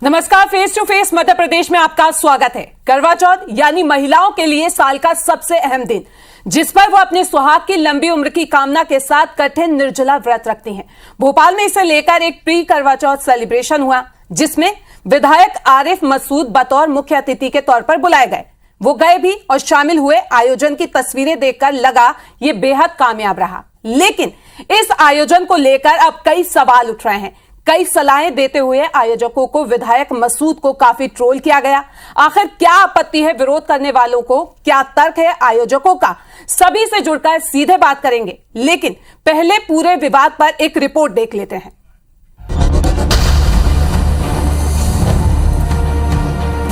नमस्कार, face to face Madhya Pradesh में आपका स्वागत है। करवा चौथ यानी महिलाओं के लिए साल का सबसे अहम दिन, जिस पर वो अपने सुहाग की लंबी उम्र की कामना के साथ कठिन निर्जला व्रत रखती हैं। भोपाल में इसे लेकर एक प्री करवा चौथ सेलिब्रेशन हुआ, जिसमें विधायक आरिफ मसूद बतौर मुख्य अतिथि के तौर पर बुलाए गए। वो गए भी और शामिल हुए। आयोजन की तस्वीरें देखकर लगा ये बेहद कामयाब रहा, लेकिन इस आयोजन को लेकर अब कई सवाल उठ रहे हैं। कई सलाहें देते हुए आयोजकों को विधायक मसूद को काफी ट्रोल किया गया। आखिर क्या आपत्ति है विरोध करने वालों को, क्या तर्क है आयोजकों का, सभी से जुड़कर सीधे बात करेंगे। लेकिन पहले पूरे विवाद पर एक रिपोर्ट देख लेते हैं।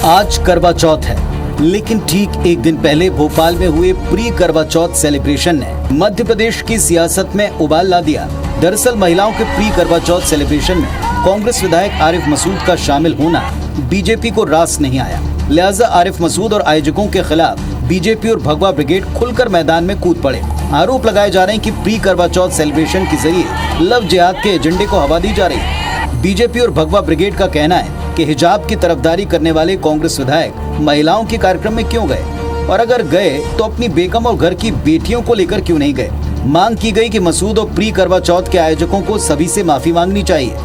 आज करवा चौथ है, लेकिन ठीक एक दिन पहले भोपाल में हुए प्री करवा चौथ सेलिब्रेशन ने मध्य प्रदेश की सियासत में उबाल ला दिया। दरअसल महिलाओं के प्री करवा चौथ सेलिब्रेशन में कांग्रेस विधायक आरिफ मसूद का शामिल होना बीजेपी को रास नहीं आया। लिहाजा आरिफ मसूद और आयोजकों के खिलाफ बीजेपी और भगवा ब्रिगेड खुलकर मैदान में कूद पड़े। आरोप लगाए जा रहे हैं कि प्री करवा चौथ सेलिब्रेशन के जरिए लव जिहाद के एजेंडे को हवा दी जा रही है। बीजेपी और भगवा ब्रिगेड का कहना है कि हिजाब की तरफदारी करने वाले कांग्रेस विधायक महिलाओं के कार्यक्रम में क्यों गए, और अगर गए तो अपनी बेगम और घर की बेटियों को लेकर क्यों नहीं गए। मांग की गई कि मसूद और प्री करवा चौथ के आयोजकों को सभी से माफी मांगनी चाहिए।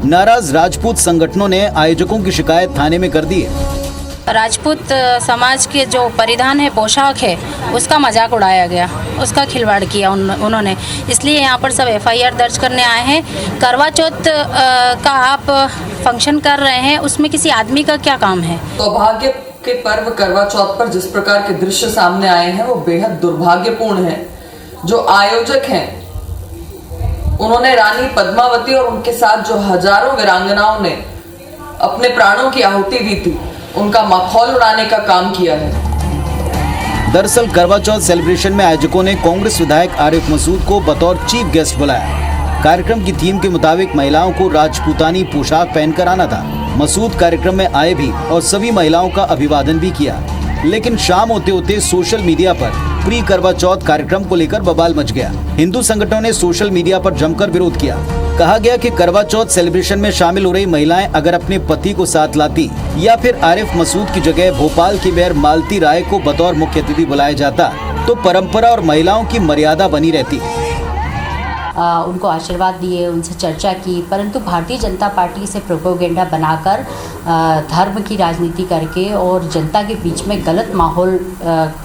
नाराज राजपूत संगठनों ने आयोजकों की शिकायत थाने में कर दी है। राजपूत समाज के जो परिधान है, पोशाक है, उसका मजाक उड़ाया गया, उसका खिलवाड़ किया उन्होंने। इसलिए यहाँ पर सब एफआईआर दर्ज करने आए हैं। करवा चौथ का आप फंक्शन कर रहे हैं, उसमें किसी आदमी का क्या काम है। सौभाग्य के पर्व करवा चौथ पर जिस प्रकार के दृश्य सामने आए हैं वो बेहद दुर्भाग्यपूर्ण है। जो आयोजक हैं उन्होंने रानी पद्मावती और उनके साथ जो हजारों वीरांगनाओं ने अपने प्राणों की आहुति दी थी, उनका मखौल उड़ाने का काम किया है। दरअसल करवा चौथ सेलिब्रेशन में आयोजकों ने कांग्रेस विधायक आरिफ मसूद को बतौर चीफ गेस्ट बुलाया। कार्यक्रम की थीम के मुताबिक महिलाओं को राजपूतानी पोशाक पहनकर आना था। मसूद कार्यक्रम में आए भी और सभी महिलाओं का अभिवादन भी किया, लेकिन शाम होते होते सोशल मीडिया पर प्री करवा चौथ कार्यक्रम को लेकर बवाल मच गया। हिंदू संगठनों ने सोशल मीडिया पर जमकर विरोध किया। कहा गया कि करवा चौथ सेलिब्रेशन में शामिल हो रही महिलाएं अगर अपने पति को साथ लाती या फिर आरिफ मसूद की जगह भोपाल की मेयर मालती राय को बतौर मुख्य अतिथि बुलाया जाता तो परंपरा और महिलाओं की मर्यादा बनी रहती। उनको आशीर्वाद दिए, उनसे चर्चा की, परंतु भारतीय जनता पार्टी इसे प्रोपेगेंडा बनाकर धर्म की राजनीति करके और जनता के बीच में गलत माहौल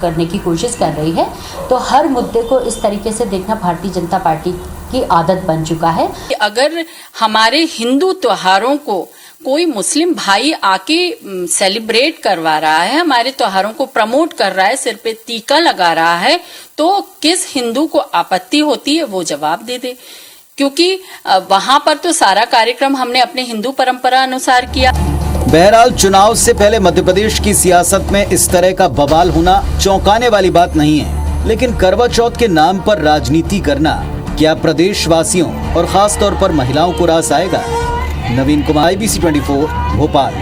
करने की कोशिश कर रही है। तो हर मुद्दे को इस तरीके से देखना भारतीय जनता पार्टी की आदत बन चुका है। अगर हमारे हिंदू त्योहारों को कोई मुस्लिम भाई आके सेलिब्रेट करवा रहा है, हमारे त्योहारों को प्रमोट कर रहा है, सिर पे टीका लगा रहा है, तो किस हिंदू को आपत्ति होती है वो जवाब दे दे, क्योंकि वहां पर तो सारा कार्यक्रम हमने अपने हिंदू परंपरा अनुसार किया। बहरहाल चुनाव से पहले मध्य प्रदेश की सियासत में इस तरह का बवाल होना चौंकाने वाली बात नहीं है, लेकिन करवा चौथ के नाम पर राजनीति करना क्या प्रदेशवासियों और खास तौर पर महिलाओं को रास आएगा। नवीन कुमार, IBC 24 भोपाल।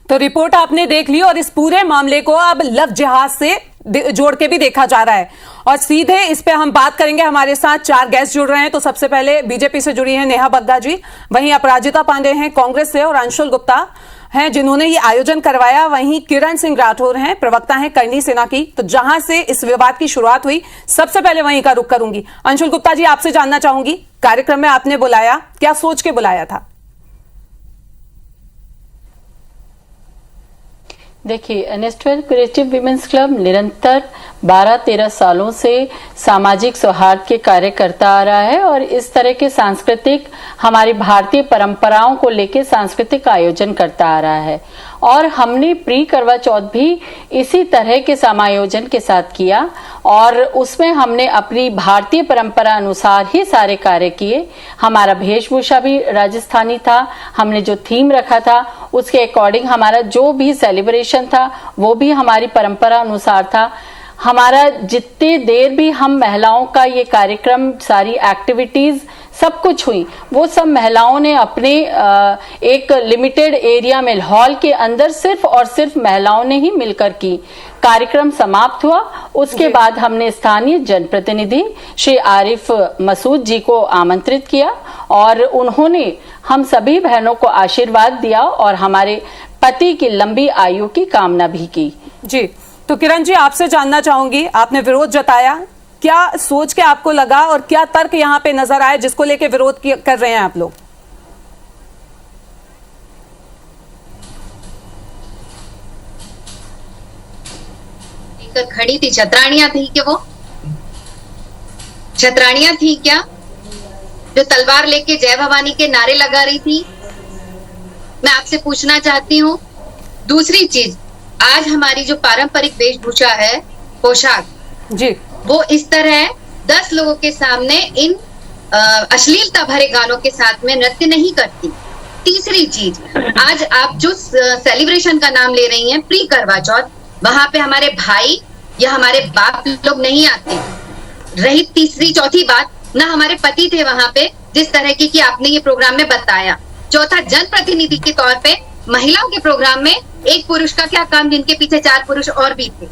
तो रिपोर्ट आपने देख ली और इस पूरे मामले को अब लव जिहाद से जोड़ के भी देखा जा रहा है और सीधे इस पे हम बात करेंगे। हमारे साथ 4 गेस्ट जुड़ रहे हैं। तो सबसे पहले बीजेपी से जुड़ी हैं नेहा बग्गा जी, वहीं अपराजिता पांडे हैं कांग्रेस से, और अंशुल गुप्ता हैं जिन्होंने ये आयोजन करवाया, वहीं किरण सिंह राठौर हैं, प्रवक्ता हैं करनी सेना की। तो जहां से इस विवाद की शुरुआत हुई, सबसे पहले वहीं का रुख करूंगी। अंशुल गुप्ता जी, आपसे जानना चाहूंगी, कार्यक्रम में आपने बुलाया, क्या सोच के बुलाया था? देखिए, NS12 क्रिएटिव विमेंस क्लब निरंतर 12-13 सालों से सामाजिक सौहार्द के कार्य करता आ रहा है और इस तरह के सांस्कृतिक, हमारी भारतीय परंपराओं को लेकर सांस्कृतिक आयोजन करता आ रहा है। और हमने प्री करवा चौथ भी इसी तरह के समायोजन के साथ किया और उसमें हमने अपनी भारतीय परंपरा अनुसार ही सारे कार्य किए। हमारा वेशभूषा भी राजस्थानी था, हमने जो थीम रखा था उसके अकॉर्डिंग हमारा जो भी सेलिब्रेशन था वो भी हमारी परंपरा अनुसार था। हमारा जितनी देर भी हम महिलाओं का ये कार्यक्रम, सारी एक्टिविटीज सब कुछ हुई, वो सब महिलाओं ने अपने एक लिमिटेड एरिया में हॉल के अंदर सिर्फ और सिर्फ महिलाओं ने ही मिलकर की। कार्यक्रम समाप्त हुआ। उसके बाद हमने स्थानीय जनप्रतिनिधि श्री आरिफ मसूद जी को आमंत्रित किया और उन्होंने हम सभी बहनों को आशीर्वाद दिया और हमारे पति की लंबी आयु की कामना भी की। जी, तो किरण जी, आपसे जानना चाहूंगी, आपने विरोध जताया, क्या सोच के आपको लगा और क्या तर्क यहाँ पे नजर आए जिसको लेके विरोध कर रहे हैं आप लोग? खड़ी थी, छतरानियां थी क्या? वो छतरानियां थी क्या जो तलवार लेके जय भवानी के नारे लगा रही थी? मैं आपसे पूछना चाहती हूँ। दूसरी चीज, आज हमारी जो पारंपरिक वेशभूषा है, पोशाक जी, वो इस तरह 10 लोगों के सामने इन अश्लीलता भरे गानों के साथ में नृत्य नहीं करती। तीसरी चीज, आज आप जो सेलिब्रेशन का नाम ले रही हैं, प्री करवा चौथ, वहां पे हमारे भाई या हमारे बाप लोग नहीं आते। रही तीसरी चौथी बात, ना हमारे पति थे वहां पे जिस तरह की आपने ये प्रोग्राम में बताया। चौथा, जनप्रतिनिधि के तौर पे महिलाओं के प्रोग्राम में एक पुरुष का क्या काम जिनके पीछे 4 पुरुष और भी थे।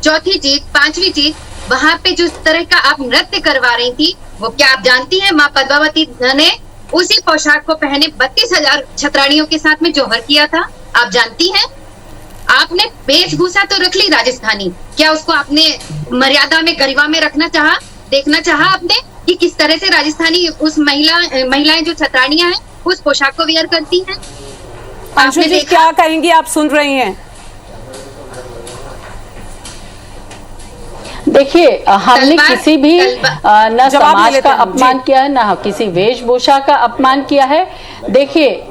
चौथी चीज, पांचवी चीज, वहां पे जिस तरह का आप नृत्य करवा रही थी, वो क्या आप जानती हैं माँ पद्मावती ने उसी पोशाक को पहने 32,000 छतरानियों के साथ में जौहर किया था? आप जानती हैं? आपने वेशभूषा तो रख ली राजस्थानी, क्या उसको आपने मर्यादा में, गरिमा में रखना चाहा? देखना चाहा आपने कि किस तरह से राजस्थानी उस महिलाएं जो छतरानियां हैं उस पोशाक को वेयर करती हैं? अंशु जी, क्या कहेंगी? आप सुन रही हैं। देखिए, हमने किसी भी न समाज का अपमान किया है, न किसी वेशभूषा का अपमान किया है। देखिए,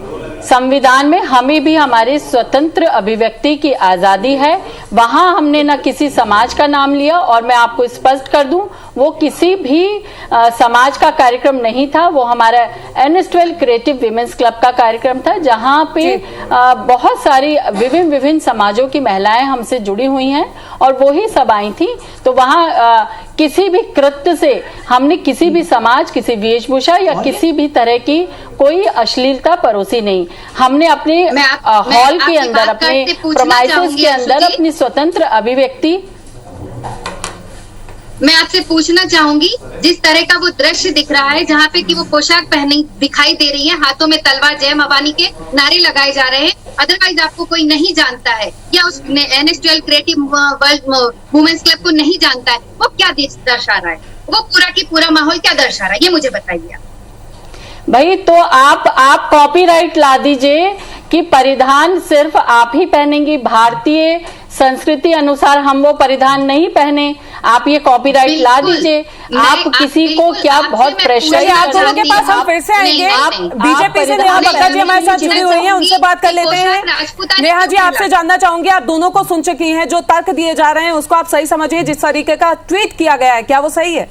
संविधान में हमें भी हमारे स्वतंत्र अभिव्यक्ति की आजादी है। वहां हमने न किसी समाज का नाम लिया, और मैं आपको स्पष्ट कर दूं, वो किसी भी समाज का कार्यक्रम नहीं था। वो हमारा NS12 क्रिएटिव विमेंस क्लब का कार्यक्रम था, जहां पे बहुत सारी विभिन्न समाजों की महिलाएं हमसे जुड़ी हुई हैं और वो ही सब आई थी। तो वहां किसी भी कृत्य से हमने किसी भी समाज, किसी वेशभूषा या किसी भी तरह की कोई अश्लीलता परोसी नहीं। हमने अपने हॉल के अंदर, अपने प्रोमाइसेस के अंदर अपनी स्वतंत्र अभिव्यक्ति। मैं आपसे पूछना चाहूंगी, जिस तरह का वो दृश्य दिख रहा है जहाँ पे कि वो पोशाक पहनी दिखाई दे रही है, हाथों में तलवार, जय भवानी के नारे लगाए जा रहे हैं, अदरवाइज आपको कोई नहीं जानता है या उस NS12 creative world women's club को नहीं जानता है, वो क्या दर्शा रहा है? वो पूरा की पूरा माहौल क्या दर्शा रहा है, ये मुझे बताइए। भाई, तो आप कॉपीराइट ला दीजिए कि परिधान सिर्फ आप ही पहनेंगी, भारतीय संस्कृति अनुसार हम वो परिधान नहीं पहने, आप ये कॉपीराइट ला दीजिए। आप किसी को क्या बहुत प्रेशर। आप दोनों के पास हम फिर से आएंगे। आप बीजेपी से नेहा बग्गा जी हमारे साथ जुड़ी हुई हैं, उनसे बात कर लेते हैं। नेहा जी, आपसे जानना चाहूंगी, आप दोनों को सुन चुकी हैं, जो तर्क दिए जा रहे हैं उसको आप सही समझिए। जिस तरीके का ट्वीट किया गया है, क्या वो सही है?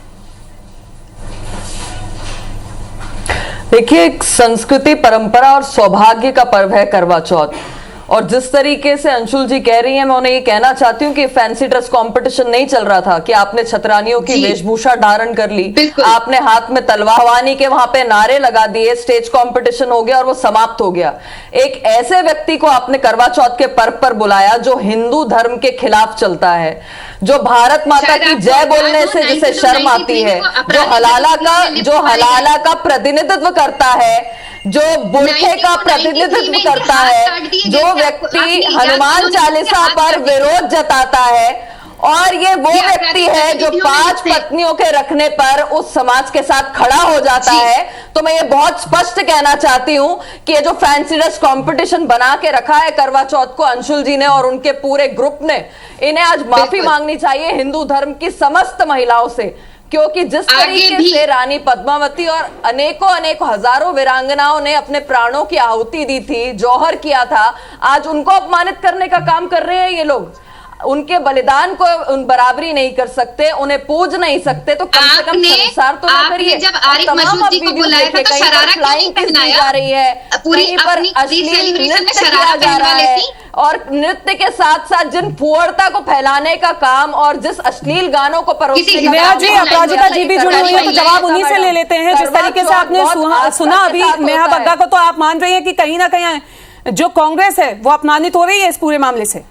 देखिए, एक संस्कृति, परंपरा और सौभाग्य का पर्व है करवा चौथ, और जिस तरीके से अंशुल जी कह रही हैं, मैं उन्हें ये कहना चाहती हूँ कि फैंसी ड्रेस कंपटीशन नहीं चल रहा था कि आपने छतरानियों की वेशभूषा धारण कर ली, आपने हाथ में तलवार, भवानी के वहां पे नारे लगा दिए, स्टेज कंपटीशन हो गया और वो समाप्त हो गया। एक ऐसे व्यक्ति को आपने करवा चौथ के पर्व पर बुलाया जो हिंदू धर्म के खिलाफ चलता है, जो भारत माता की जय बोलने से जिसे शर्म आती है, जो हलाला का प्रतिनिधित्व करता है, जो बुरखे का प्रतिनिधित्व करता है, जो व्यक्ति हनुमान चालीसा पर विरोध जताता है, और ये वो व्यक्ति है जो 5 पत्नियों के रखने पर उस समाज के साथ खड़ा हो जाता है। तो मैं ये बहुत स्पष्ट कहना चाहती हूं कि ये जो फैंसी ड्रेस कंपटीशन बना के रखा है करवा चौथ को अंशुल जी ने और उनके पूरे ग्रुप ने, इन्हें आज माफी मांगनी चाहिए हिंदू धर्म की समस्त महिलाओं से, क्योंकि जिस तरीके से रानी पद्मावती और अनेकों हजारों वीरांगनाओं ने अपने प्राणों की आहुति दी थी, जौहर किया था, आज उनको अपमानित करने का काम कर रहे हैं ये लोग। उनके बलिदान को उन बराबरी नहीं कर सकते, उन्हें पूज नहीं सकते, तो कम से कम संसार तो ना करिए। जब आरिफ मसूद जी को बुलाया था तो शरारा क्यों नहीं पहनाया? जा रही है, पूरी पर अपनी सेलिब्रेशन में शरारा पहनवा लेती और नृत्य के साथ साथ जिन फुहड़ता को फैलाने का काम और जिस अश्लील गानों को परोसने का नेहा काम जी, अपराजिता जी भी जुड़ी हुई है, तो जवाब उन्हीं से ले लेते हैं। जिस तरीके से आपने सुना अभी नेहा बग्गा को, तो आप मान रही हैं कि कहीं ना कहीं जो कांग्रेस है वो अपमानित हो रही है इस पूरे मामले से?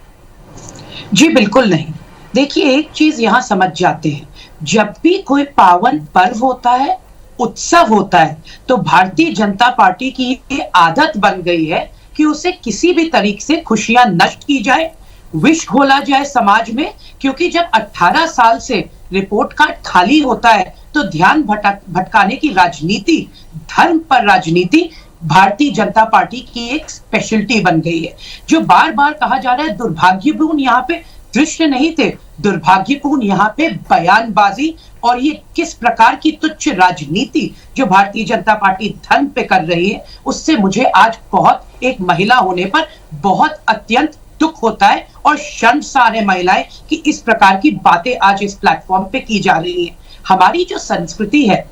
जी बिल्कुल नहीं। देखिए, एक चीज यहाँ समझ जाते हैं, जब भी कोई पावन पर्व होता है, उत्सव होता है, तो भारतीय जनता पार्टी की ये आदत बन गई है कि उसे किसी भी तरीके से खुशियां नष्ट की जाए, विष घोला जाए समाज में। क्योंकि जब 18 साल से रिपोर्ट कार्ड खाली होता है तो ध्यान भटकाने की राजनीति, धर्म पर राजनीति भारतीय जनता पार्टी की एक स्पेशलिटी बन गई है। जो बार बार कहा जा रहा है दुर्भाग्यपूर्ण यहाँ पे दृश्य नहीं थे, दुर्भाग्यपूर्ण यहाँ पे बयानबाजी और ये किस प्रकार की तुच्छ राजनीति जो भारतीय जनता पार्टी धर्म पे कर रही है, उससे मुझे आज बहुत, एक महिला होने पर बहुत अत्यंत दुख होता है और शर्मसार है महिलाएं कि इस प्रकार की बातें आज इस प्लेटफॉर्म पे की जा रही है। हमारी जो संस्कृति है,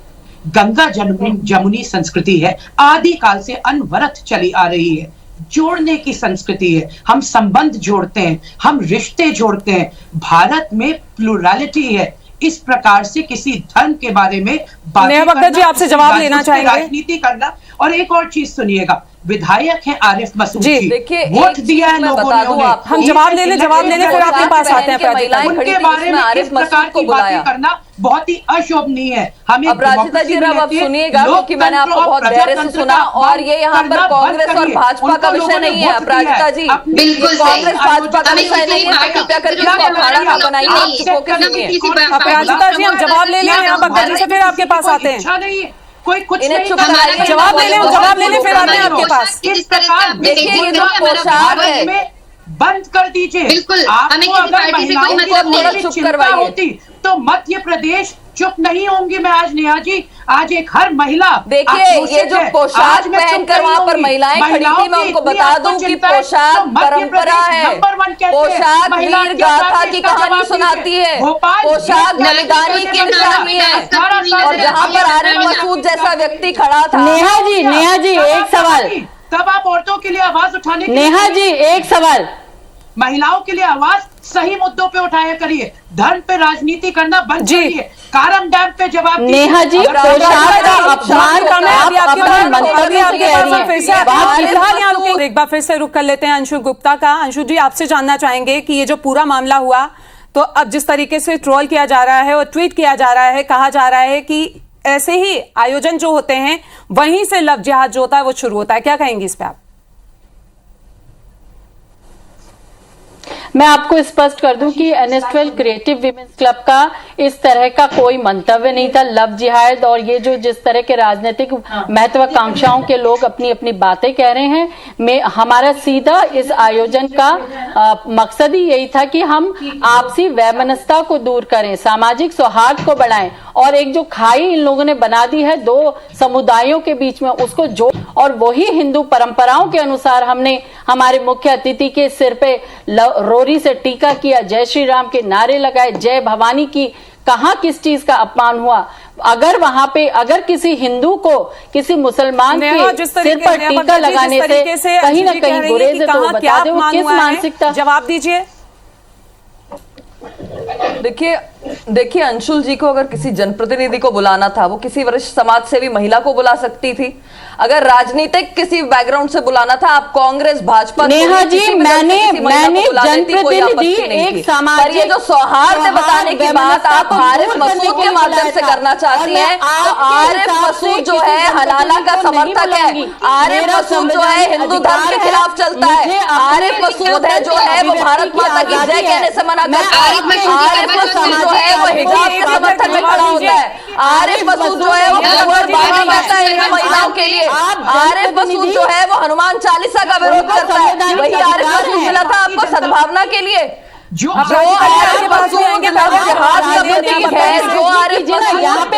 गंगा जमुनी संस्कृति है, आदि काल से अनवरत चली आ रही है, जोड़ने की संस्कृति है। हम संबंध जोड़ते हैं, हम रिश्ते जोड़ते हैं। भारत में प्लुरलिटी है। इस प्रकार से किसी धर्म के बारे में नेहा बग्गा जी आपसे जवाब लेना चाहेंगे? राजनीति करना। और एक और चीज सुनिएगा, विधायक है आरिफ मसूद जी, देखिए वोट दिया है लोगों ने उन्हें। हम जवाब ले लें फिर आपके पास आते हैं। उनके बारे में इस प्रकार की बातें करना बहुत ही अशोभनीय है। हमें अपराजिता जी अब सुनिएगा, क्योंकि मैंने आपको बहुत धैर्य से सुना और ये यहाँ पर कांग्रेस और भाजपा का विषय नहीं है। अपराजिता जी, बिल्कुल कांग्रेस भाजपा का विषय नहीं है, कृपया करके इसको अखाड़ा ना बनाइए। आप चुपो के सुनिए। अपराजिता जी, हम जवाब ले लें नेहा बग्गा जी से, फिर आपके पास आते हैं। कोई कुछ इन्हें नहीं चुप करना कराइए। है। जवाब ले लें फिर आते हैं आपके पास। इस प्रकार देखिए, ये जो पोशाक है में बंद कर दीजिए। बिल्कुल, आपको हमें किसी अगर पार्टी से कोई महिलाओं की मतलब नहीं। थोड़ी चुप चिंता करवाइए। होती तो मध्य प्रदेश चुप नहीं होंगी। मैं आज नेहा जी, आज एक हर महिला, देखिए, ये जो पोशाक पहनकर वहां पर महिलाएं खड़ी थी, मैं उनको बता दूं कि पोशाक परंपरा है। पोशाक वीर गाथा की कहानी सुनाती है, पोशाक बलिदानी की निशानी है। और जहां पर आरिफ मसूद जैसा व्यक्ति खड़ा था। नेहा जी एक सवाल। तब आप औरतों के लिए आवाज उठाने के लिए, नेहा जी एक सवाल, महिलाओं के लिए आवाज सही मुद्दों पे उठाया करिए, धर्म पे राजनीति करना बंद जी। करिए। कारम डैम पे जवाब दीजिए। नेहा जी अगर पोशाक का आप- अपमान करना अभी आपके पास मंतव्य आपके कह पास रही हम है। फिर से बात फिलहाल यहाँ रुकेंगे। एक बार फिर से रुक कर लेते हैं अंशु गुप्ता का। अंशु जी, आपसे जानना चाहेंगे कि ये जो पूरा मामला हुआ, तो अब जिस तरीके से ट्रोल किया जा रहा है और ट्वीट किया जा रहा है, कहा जा रहा है कि ऐसे ही आयोजन जो होते हैं वहीं से लव जिहाद जो होता है वो शुरू होता है, क्या कहेंगे इस पे आप? मैं आपको स्पष्ट कर दूं कि NS12 क्रिएटिव विमेंस क्लब का इस तरह का कोई मंतव्य नहीं था। लव जिहाद और ये जो जिस तरह के राजनीतिक महत्वाकांक्षाओं के लोग अपनी अपनी बातें कह रहे हैं, हमारा सीधा इस आयोजन का मकसद ही यही था कि हम आपसी वैमनस्यता को दूर करें, सामाजिक सौहार्द को बढ़ाएं और एक जो खाई इन लोगों ने बना दी है दो समुदायों के बीच में, उसको जोड़, और वही हिंदू परंपराओं के अनुसार हमने हमारे मुख्य अतिथि के सिर पे रोरी से टीका किया, जय श्री राम के नारे लगाए, जय भवानी की। कहां किस चीज का अपमान हुआ? अगर वहां पे अगर किसी हिंदू को किसी मुसलमान के सिर पर टीका लगाने से कहीं ना कहीं गुरेज है, तो बता दो किस मानसिकता। जवाब दीजिए। देखिए अंशुल जी को अगर किसी जनप्रतिनिधि को बुलाना था, वो किसी वरिष्ठ समाज सेवी महिला को बुला सकती थी। अगर राजनीतिक किसी बैकग्राउंड से बुलाना था, आप कांग्रेस भाजपा नेहा जी, मैंने जनप्रतिनिधि एक सामाजिक, पर ये जो सौहार्द बताने की बात आप आरिफ मसूद के माध्यम से करना चाहती हैं, तो आरिफ मसूद जो है हलाला का समर्थक है, आरिफ मसूद जो है हिंदू धर्म के खिलाफ चलता है, आरिफ मसूद है जो है वो भारत माता की जय कहने से मना करता है, आरिफ मसूद जो है वो हिजाब के समर्थन में खड़ा होता है, आरिफ मसूद जो है वो बाबा कहता है इन महिलाओं के लिए, आरिफ मसूद जो है वो हनुमान चालीसा का विरोध करता है। वही आरिफ मसूद मिला था आपको सद्भावना के लिए। जो आरिफ मसूद लव जिहाद का प्रतीक है, जो आरिफ मसूद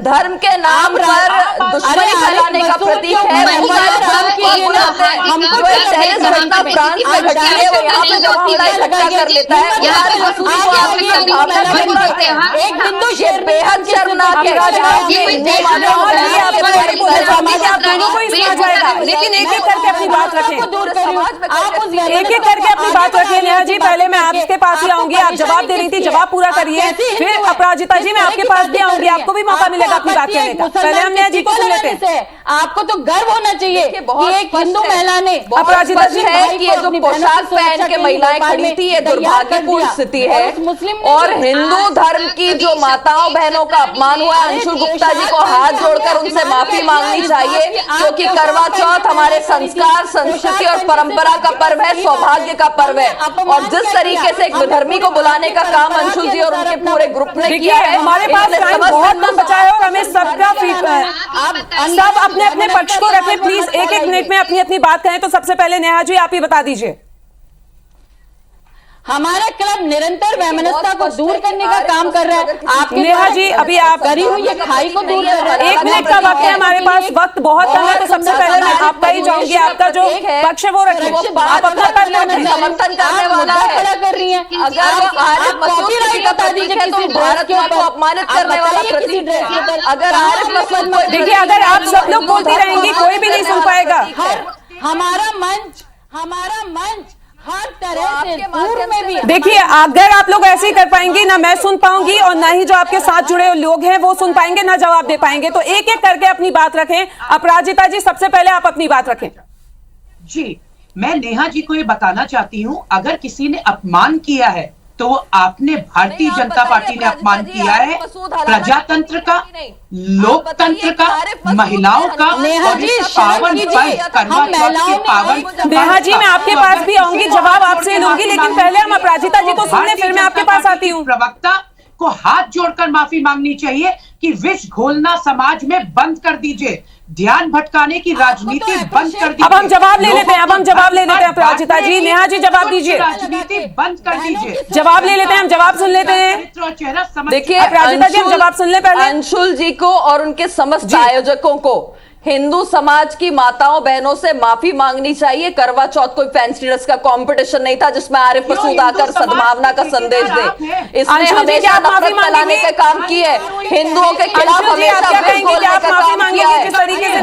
धर्म के नाम पर दुश्मनी फैलाने का प्रतीक है, हमको टेररिस्ट घटना फ्रांस में घटी है, वो यहाँ पे जब हमला इकट्ठा कर लेता है, एक बिंदु ये बेहद शर्मनाक है। लेकिन एक एक करके अपनी बात रखें, एक एक करके अपनी बात रखें। नेहा जी, पहले मैं आपके पास ही आऊंगी, आप जवाब दे रही थी, जवाब पूरा करिए, फिर अपराजिता जी मैं आपके पास भी आऊंगी, आपको भी मौका मिलेगा अपनी बात कहने का। पहले हम नेहा जी को सुन लेते हैं। आपको तो गर्व होना चाहिए कि एक हिंदू महिला ने, अपराजिता जी है कि ये जो पोशाक पहन के महिलाएं खड़ी थी, ये दुर्भाग्यपूर्ण स्थिति है और हिंदू धर्म की जो माताओं बहनों का अपमान हुआ, अंशुल गुप्ता जी को हाथ जोड़कर उनसे माफी मांगनी चाहिए, क्योंकि करवा चौथ हमारे संस्कार, संस्कृति और परंपरा का पर्व है, सौभाग्य का पर्व है। और जिस तरीके से एक विधर्मी को बुलाने का काम अंशुल जी और उनके पूरे ग्रुप ने किया है, हमारे पास बहुत कम बचा है और हमें सबका सब अपने अपने पक्ष को रखें। प्लीज एक एक मिनट में अपनी अपनी बात कहें। तो सबसे पहले नेहा जी आप ही बता दीजिए। हमारा क्लब निरंतर वैमनस्यता को दूर करने का काम कर रहा है। आप नेहा जी अभी आप करी हुई ये खाई को दूर कर रहे हैं। 1 मिनट का वक्त है हमारे पास, वक्त बहुत कम है, तो सबसे पहले मैं आपका ही जाऊंगी, आपका जो पक्ष है वो रखिए, आप अपना पक्ष रखें। समर्थन करने वाला है, कर रही है। अगर आरिफ मसूद किसी का प्रतीक है तो भारत माँ को अपमानित करने वाला प्रतीक है। अगर आरिफ मसूद को, देखिए अगर आप सब लोग बोलती रहेंगी कोई भी नहीं सुन पाएगा। हमारा मंच हर तरह से दूर में भी। देखिए अगर आप लोग ऐसे ही कर पाएंगी, ना मैं सुन पाऊंगी और ना ही जो आपके साथ जुड़े लोग हैं वो सुन पाएंगे, ना जवाब दे पाएंगे। तो एक एक करके अपनी बात रखें। अपराजिता जी सबसे पहले आप अपनी बात रखें। जी, मैं नेहा जी को ये बताना चाहती हूँ, अगर किसी ने अपमान किया है तो वो आपने भारतीय जनता पार्टी ने अपमान किया है प्रजातंत्र का, लोकतंत्र का, महिलाओं का और इस पावन पर्व करवा चौथ के पावन। नेहा जी मैं आपके पास भी आऊंगी, जवाब आपसे लूंगी, लेकिन पहले हम अपराजिता जी को सुन ले, फिर मैं आपके पास आती हूँ। प्रवक्ता को हाथ जोड़कर माफी मांगनी चाहिए कि विष घोलना समाज में बंद कर दीजिए, ध्यान भटकाने की राजनीति बंद कर दीजिए। अब हम जवाब ले लेते हैं, अपराजिता जी। नेहा जी जवाब दीजिए, राजनीति बंद कर दीजिए। जवाब ले लेते हैं, हम जवाब सुन लेते हैं। देखिए अपराजिता जी हम जवाब सुन ले पहले। अंशुल जी को और उनके समस्त आयोजकों को हिंदू समाज की माताओं बहनों से माफी मांगनी चाहिए। करवा चौथ कोई फैंसी ड्रेस का कंपटीशन नहीं था जिसमें आरिफ मसूद आकर सद्भावना का संदेश दे। इसने हमेशा नफरत फैलाने का काम किया है, हिंदुओं के खिलाफ हमेशा विष घोलने का काम किया है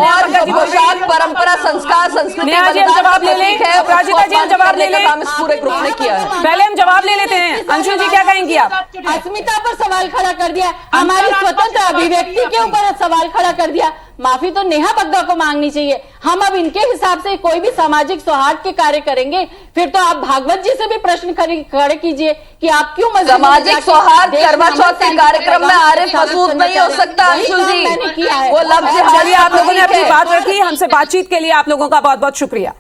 और जो पोशाक परंपरा संस्कार संस्कृति का काम इस पूरे ग्रुप ने किया है। पहले हम जवाब ले लेते हैं। अंशुल जी क्या कहेंगी आप? अस्मिता पर सवाल खड़ा कर दिया, हमारी स्वतंत्र अभिव्यक्ति के ऊपर सवाल खड़ा कर दिया। माफी तो नेहा बग्गा को मांगनी चाहिए। हम अब इनके हिसाब से कोई भी सामाजिक सौहार्द के कार्य करेंगे, फिर तो आप भागवत जी से भी प्रश्न खड़े कीजिए कि आप क्यों सामाजिक सौहार्द करवा चौथ के कार्यक्रम में आरिफ मसूद नहीं हो सकता। अंशुल जी वो लफ्ज, चलिए आप लोगों ने अपनी बात रखी, हमसे बातचीत के लिए आप लोगों का बहुत बहुत शुक्रिया।